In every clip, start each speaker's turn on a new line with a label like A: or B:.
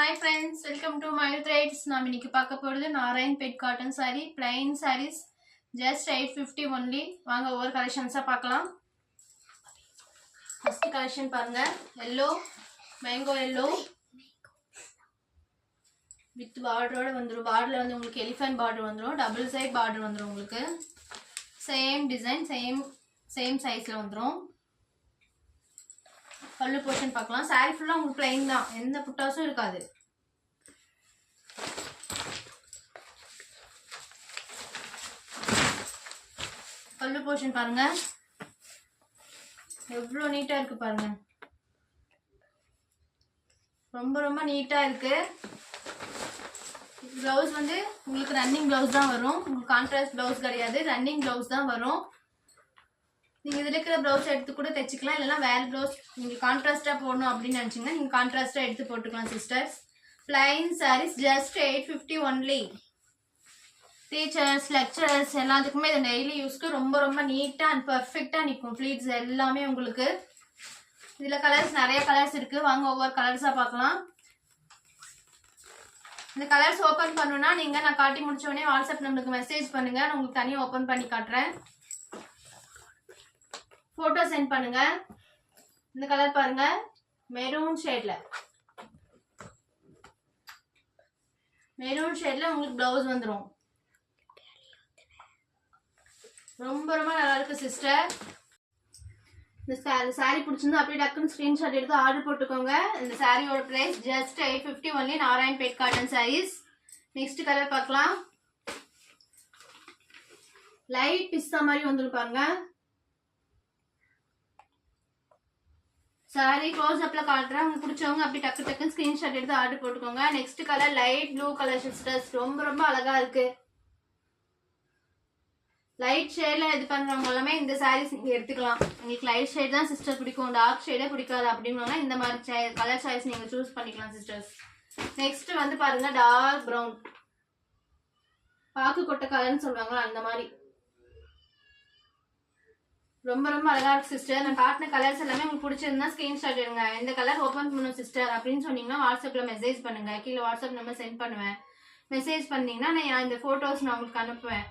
A: Hi friends, welcome to my trades. நாம் இன்னைக்கு பார்க்க போறது Narayanpet cotton saree, plain sarees, just 850 only. வாங்க ஒவ்வொரு கலெக்ஷன்ஸா பார்க்கலாம். ஃபர்ஸ்ட் கலெக்ஷன் பாருங்க, yellow, mango yellow with border வந்துரும். பார்டர்ல வந்து உங்களுக்கு elephant border வந்துரும், double side border வந்துரும் உங்களுக்கு. Same design, same sizeல வந்துரும். பல்லு போர்ஷன் பார்க்கலாம். saree ஃபுல்லா உங்களுக்கு plain தான், எந்த புட்டாஸும் இருக்காது. பல்லு போர்ஷன் பாருங்க, எவ்வளோ நீட்டா இருக்கு பாருங்க, ரொம்ப ரொம்ப நீட்டா இருக்கு. பிளவுஸ் வந்து உங்களுக்கு ரன்னிங் பிளவுஸ் தான் வரும், உங்களுக்கு கான்ட்ராஸ்ட் பிளவுஸ் கிடையாது, ரன்னிங் பிளவுஸ் தான் வரும். நீங்க இதுல இருக்கிற பிளவுஸ் எடுத்து கூட தைச்சிக்கலாம், இல்லைன்னா வேற பிளவுஸ் நீங்க கான்ட்ராஸ்டா போடணும் அப்படின்னு நினைச்சீங்கன்னா நீங்க கான்ட்ராஸ்டா எடுத்து போட்டுக்கலாம் sisters. Plain sarees just 850 only. Teachers lecturers எல்லாத்துக்குமே இது டெய்லி யூஸ்க்கு ரொம்ப ரொம்ப நீட்டா அண்ட் பர்ஃபெக்டா நிற்கும். ஃபிளீட்ஸ் எல்லாமே உங்களுக்கு இதுல கலர்ஸ் நிறைய கலர்ஸ் இருக்கு, வாங்க ஒவ்வொரு கலர்ஸா பார்க்கலாம். இந்த கலர்ஸ் ஓப்பன் பண்ணணும்னா நீங்க நான் காட்டி முடிச்ச உடனே வாட்ஸ்அப் நம்பருக்கு மெசேஜ் பண்ணுங்க, நான் உங்களுக்கு தனியாக ஓப்பன் பண்ணி காட்டுறேன். போட்டோ சென்ட் பண்ணுங்க. இந்த கலர் பாருங்க, மெரூன் ஷேட்ல உங்களுக்கு பிளவுஸ் வந்துடும். ரொம்ப ரொம்ப நல்லா இருக்கு சிஸ்டர். இந்த சாரி பிடிச்சிருந்தா அப்படியே டக்குன்னு ஸ்கிரீன்ஷாட் எடுத்து ஆர்டர் போட்டுக்கோங்க. இந்த சாரியோட price just 850 only. Narayanpet cotton sarees. Next colour பார்க்கலாம். லைட் பிஸ்தா மாதிரி வந்துடும் பாருங்க. சாரி க்ளோஸ் அப்ல காட்டுறேன், உங்களுக்கு பிடிச்சவங்க அப்படி டக்கு டக்குன்னு ஸ்கிரீன்ஷாட் எடுத்து ஆர்டர் போட்டுக்கோங்க. Next colour light blue colour sisters, ரொம்ப ரொம்ப அழகா இருக்கு. லைட் ஷேட்ல இது பண்றவங்க எல்லாமே இந்த சாரீஸ் நீங்க எடுத்துக்கலாம். உங்களுக்கு லைட் ஷேட் தான் சிஸ்டர் பிடிக்கும், டார்க் ஷேடே பிடிக்காது அப்படின்னா இந்த மாதிரி கலர் சாரீஸ் நீங்க சூஸ் பண்ணிக்கலாம் சிஸ்டர்ஸ். நெக்ஸ்ட் வந்து பாருங்க, டார்க் ப்ரௌன், பாக்கு கொட்டை கலர்னு சொல்லுவாங்களா அந்த மாதிரி, ரொம்ப ரொம்ப அழகா இருக்கு சிஸ்டர். நான் காட்டின கலர்ஸ் எல்லாமே உங்களுக்கு பிடிச்சிருந்தா ஸ்கிரீன்ஷாட் எடுங்க. இந்த கலர் ஓப்பன் பண்ணும் சிஸ்டர் அப்படின்னு சொன்னீங்கன்னா வாட்ஸ்அப்ல மெசேஜ் பண்ணுங்க, கீழே வாட்ஸ்அப் நம்பர் சென்ட் பண்ணுவேன். மெசேஜ் பண்ணீங்கன்னா நான் இந்த போட்டோஸ் நான் உங்களுக்கு அனுப்புவேன்.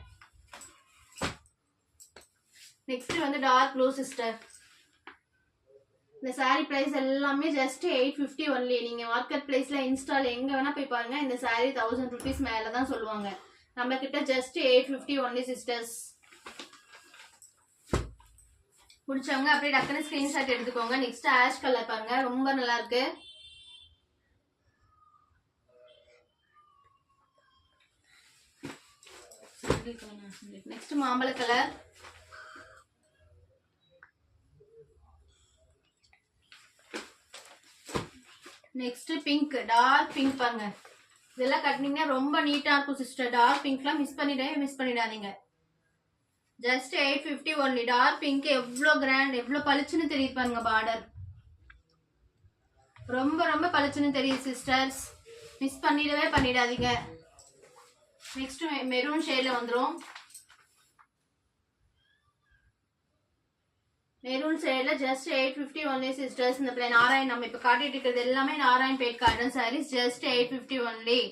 A: நெக்ஸ்ட் வந்து டார்க் ப்ளூ சிஸ்டர். இந்த சாரி பிரைஸ் எல்லாமே ஜஸ்ட் 850 ஒன்லி. நீங்க மார்க்கெட் பிளேஸ்ல இன்ஸ்டால எங்க வேணா போய் பாருங்க, இந்த சாரி 1000 rupees மேலதான் சொல்லுவாங்க. நம்ம கிட்ட ஜஸ்ட் 850 ஒன்லி சிஸ்டர்ஸ். பிடிச்சவங்க அப்படியே டக்குன்னு ஸ்கிரீன்ஷாட் எடுத்துக்கோங்க. நெக்ஸ்ட் ஆஷ் கலர் பாருங்க, ரொம்ப நல்லா இருக்கு. நெக்ஸ்ட் மாம்பழ கலர். நெக்ஸ்ட் பிங்க், டார்க் பிங்க் பாருங்க. இதெல்லாம் கட்டினீங்கன்னா ரொம்ப நீட்டா இருக்கும் சிஸ்டர். டார்க் பிங்க்லாம் மிஸ் பண்ணிடாதீங்க. Just 850 only. டார்க் பிங்க் எவ்வளோ கிராண்ட், எவ்வளோ பளிச்சுன்னு தெரியுது பாருங்க. பார்டர் ரொம்ப ரொம்ப பளிச்சுன்னு தெரியுது சிஸ்டர்ஸ், மிஸ் பண்ணிடாதீங்க. நெக்ஸ்ட் மெரூன் ஷேட்ல வந்துடும். மெரூன் ஷேட்ல ஜஸ்ட் 850 ஒன்லி சிஸ்டர்ஸ். இந்த பிளேன் நாராயண் நம்ம இப்ப காட்டிட்டு இருக்கிறது எல்லாமே Narayanpet cotton saris, just 850 only.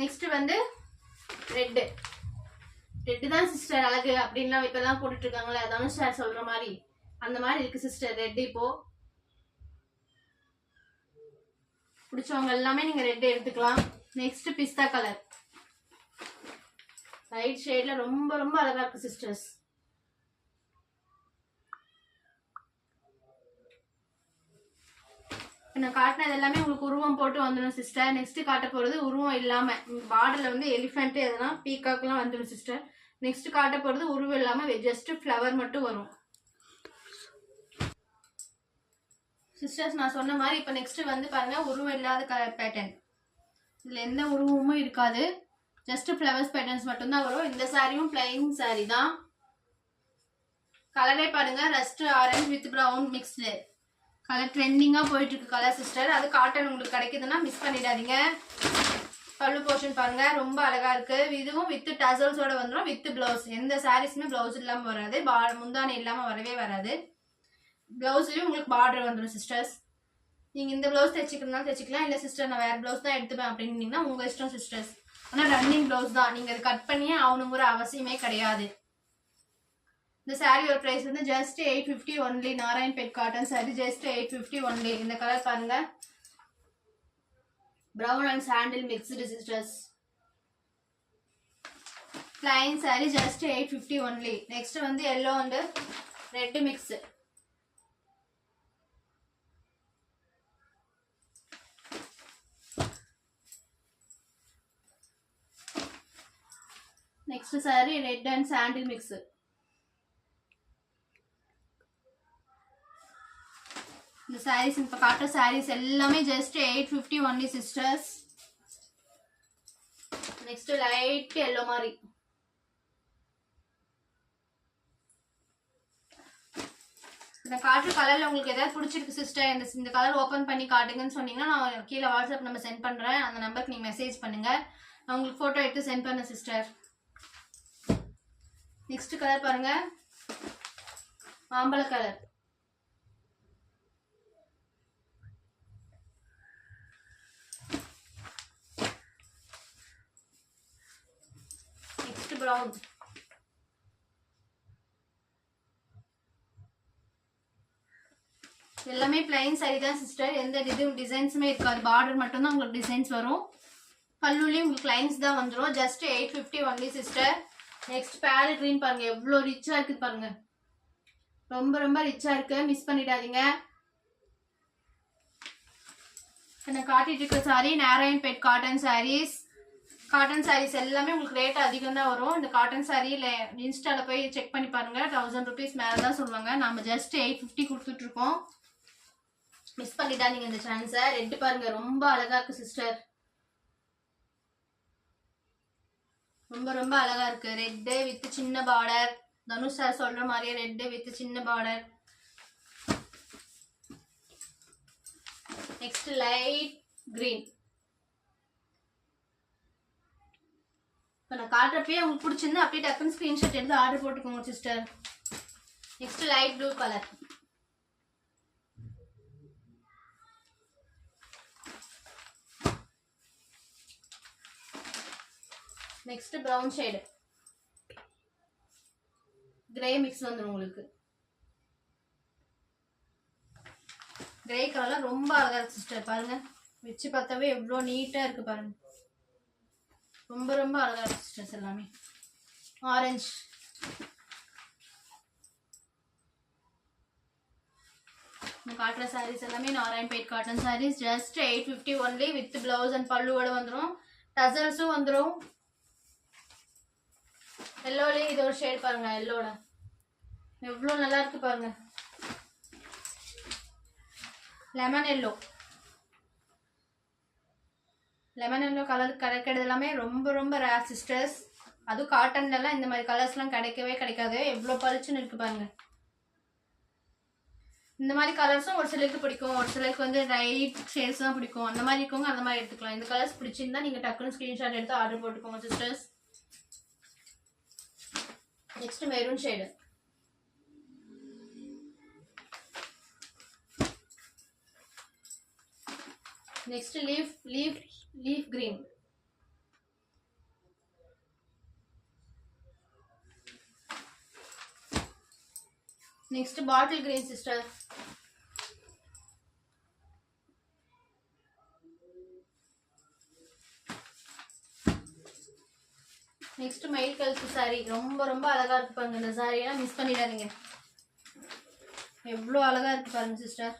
A: Next வந்து ரெட் தான் சிஸ்டர் அழகு அப்படின்லாம் இப்பதான் போட்டுட்டு இருக்காங்களே, அதான் சார் சொல்ற மாதிரி அந்த மாதிரி இருக்கு சிஸ்டர் ரெட். இப்போ பிடிச்சவங்க எல்லாமே நீங்க ரெட் எடுத்துக்கலாம். நெக்ஸ்ட் பிஸ்தா கலர், லைட் ஷேட்ல ரொம்ப ரொம்ப அழகா இருக்கு சிஸ்டர்ஸ். நான் காட்டினது எல்லாமே உங்களுக்கு உருவம் போட்டு வந்துடும் சிஸ்டர். நெக்ஸ்ட் காட்ட போறது உருவம் இல்லாம, பார்டர்ல வந்து எலிஃபென்ட் எதனா பீகாக்லாம் வந்துடும் சிஸ்டர். நெக்ஸ்ட் காட்ட போறது உருவம் இல்லாம ஜஸ்ட் ஃப்ளவர் மட்டும் வரும் சிஸ்டர்ஸ். நான் சொன்ன மாதிரி இப்ப நெக்ஸ்ட் வந்து பாருங்க, உருவம் இல்லாத கலர் பேட்டர்ன். இதுல எந்த உருவமும் இருக்காது, ஜஸ்ட் ஃப்ளவர்ஸ் பேட்டர்ன்ஸ் மட்டும் தான் வரும். இந்த சாரியும் பிளைன் சாரி தான். கலரே பாருங்க, rust orange with brown mixed colour ட்ரெண்டிங்கா போயிட்டு இருக்கு கலர் சிஸ்டர். அது காட்டன் உங்களுக்கு கிடைக்குதுன்னா மிஸ் பண்ணிடாதீங்க. பல்லு போர்ஷன் பாருங்க, ரொம்ப அழகா இருக்கு. இதுவும் வித் டசல்ஸோட வந்துடும், வித் பிளவுஸ். எந்த சாரீஸுமே பிளவுஸ் இல்லாம வராது, முந்தானை இல்லாம வரவே வராது. பிளவுஸ்லயும் உங்களுக்கு பார்டர் வந்துடும் சிஸ்டர்ஸ். நீங்கள் இந்த ப்ளவுஸ் தைச்சிக்கிறதுனால தைச்சிக்கலாம், இல்லை சிஸ்டர் நான் வேறு ப்ளவுஸ் தான் எடுத்துப்பேன் அப்படின்னீங்கன்னா உங்கள் இஷ்டம் சிஸ்டர்ஸ். ஆனால் ரன்னிங் ப்ளவுஸ் தான், நீங்கள் அது கட் பண்ணியே ஆகணுங்கிற அவசியமே கிடையாது. இந்த சாரியோட ப்ரைஸ் வந்து just 850 only. Narayanpet cotton sorry just 850 only. இந்த கலர் பாருங்க, brown and sandal mixed sisters. plain saree just 850 only. Next வந்து yellow and red mix. Next saree red and sandal mix. இந்த sarees இப்ப காட்டுற sarees எல்லாமே just 850 only sisters. Next light yellow மாதிரி. இந்த காட்டுற கலர்ல உங்களுக்கு ஏதாவது பிடிச்சிருக்கு சிஸ்டர், இந்த கலர் ஓபன் பண்ணி காட்டுங்கன்னு சொன்னீங்கன்னா நான் கீழே வாட்ஸ்அப் நம்பர் சென்ட் பண்றேன். அந்த நம்பருக்கு நீங்க மெசேஜ் பண்ணுங்க, நான் உங்களுக்கு போட்டோ எடுத்து சென்ட் பண்ணேன் சிஸ்டர். நெக்ஸ்ட் கலர் பாருங்க, மாம்பழ கலர். Next brown. எல்லாமே பிளைன் saree தான் சிஸ்டர், எந்த டிசைன்ஸுமே இருக்காது, பார்டர் மட்டும் தான் உங்களுக்கு டிசைன்ஸ் வரும். பல்லுலயும் உங்களுக்கு லைன்ஸ் தான் வந்துடும். Just 850 only sister. Next farad green பாருங்க, எவ்வளோ ரிச்சா இருக்கு பாருங்க, ரொம்ப ரொம்ப ரிச்சா இருக்கு, மிஸ் பண்ணிடாதீங்க. நான் காட்டிட்டு இருக்க sari Narayanpet cotton sarees. Cotton sarees எல்லாமே உங்களுக்கு ரேட் அதிகம் தான் வரும். இந்த காட்டன் சாரியில் இன்ஸ்டால போய் செக் பண்ணி பாருங்க, 1000 rupees மேலே தான் சொல்லுவாங்க. நம்ம ஜஸ்ட் 850 கொடுத்துட்டு இருக்கோம், மிஸ் பண்ணிட்டாதீங்க இந்த சான்ஸை. ரெட் பாருங்க, ரொம்ப அழகா இருக்கு சிஸ்டர், ரொம்ப ரொம்ப அழகா இருக்கு. ரெட் வித் சின்ன பார்டர், தனுஷ் சார் சொல்ற மாதிரியே ரெட் வித் சின்ன பார்டர். Next light green. இப்போ நான் காட்டுறப்பே உங்களுக்கு பிடிச்சிருந்தா அப்படியே டக்குன்னு ஸ்கிரீன்ஷாட் எடுத்து ஆர்டர் போட்டுக்கோங்க sister. Next light blue colour. Next brown shade, grey mix வந்துடும் உங்களுக்கு. கிரே கலர் ரொம்ப அழகா இருக்கு சிஸ்டர், பாருங்க வச்சு பார்த்தாவே எவ்வளோ நீட்டா இருக்கு பாருங்க, ரொம்ப ரொம்ப அழகா இருக்கு சிஸ்டர்ஸ். எல்லாமே ஆரஞ்சு. காட்டுற சாரீஸ் எல்லாமே Narayanpet cotton saris. Just 850 only with blouse and பல்லுவோட வந்துடும், டசல்ஸும் வந்துடும். எல்லோலயே இது ஒரு ஷேட் பாருங்க, எல்லோட எவ்வளோ நல்லா இருக்கு பாருங்க, lemon yellow. Lemon yellow colour கிடைக்கிறது எல்லாமே ரொம்ப ரொம்ப ரேர் சிஸ்டர்ஸ். அதுவும் காட்டன்லாம் இந்த மாதிரி கலர்ஸ்லாம் கிடைக்கவே கிடைக்காது, எவ்வளோ பளிச்சுன்னு இருக்கு பாருங்க. இந்த மாதிரி கலர்ஸும் ஒரு சிலருக்கு பிடிக்கும், ஒரு சிலருக்கு வந்து லைட் ஷேட்ஸ் தான் பிடிக்கும். அந்த மாதிரி இருக்கவங்க அந்த மாதிரி எடுத்துக்கலாம். இந்த கலர்ஸ் பிடிச்சிருந்தா நீங்க டக்குன்னு ஸ்கிரீன்ஷாட் எடுத்து ஆர்டர் போட்டுக்கோங்க sisters. Next maroon shade. Next leaf green. Next bottle green sister. Next மயில் கலர் சாரி, ரொம்ப ரொம்ப அழகா இருக்கு பாருங்க. இந்த சாரியெல்லாம் மிஸ் பண்ணிடாதீங்க, எவ்வளோ அழகா இருக்கு பாருங்க சிஸ்டர்.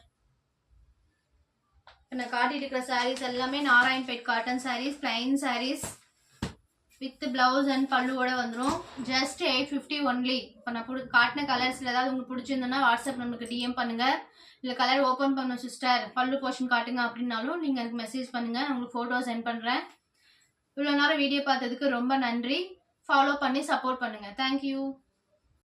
A: நான் காட்டிட்டு இருக்கிற சாரீஸ் எல்லாமே Narayanpet cotton saris, plain saris with blouse and பல்லுவோட வந்துடும். Just 850 only. இப்போ நான் காட்டின கலர்ஸ்ல ஏதாவது உங்களுக்கு பிடிச்சிருந்தோன்னா வாட்ஸ்அப் நம்மளுக்கு டிஎம் பண்ணுங்க, இல்லை கலர் ஓப்பன் பண்ணும் சிஸ்டர் பல்லு போர்ஷன் காட்டுங்க அப்படின்னாலும் நீங்கள் எனக்கு மெசேஜ் பண்ணுங்க, நான் உங்களுக்கு ஃபோட்டோ சென்ட் பண்ணுறேன். இவ்வளோ நேரம் வீடியோ பார்த்ததுக்கு ரொம்ப நன்றி. ஃபாலோ பண்ணி சப்போர்ட் பண்ணுங்க. தேங்க்யூ.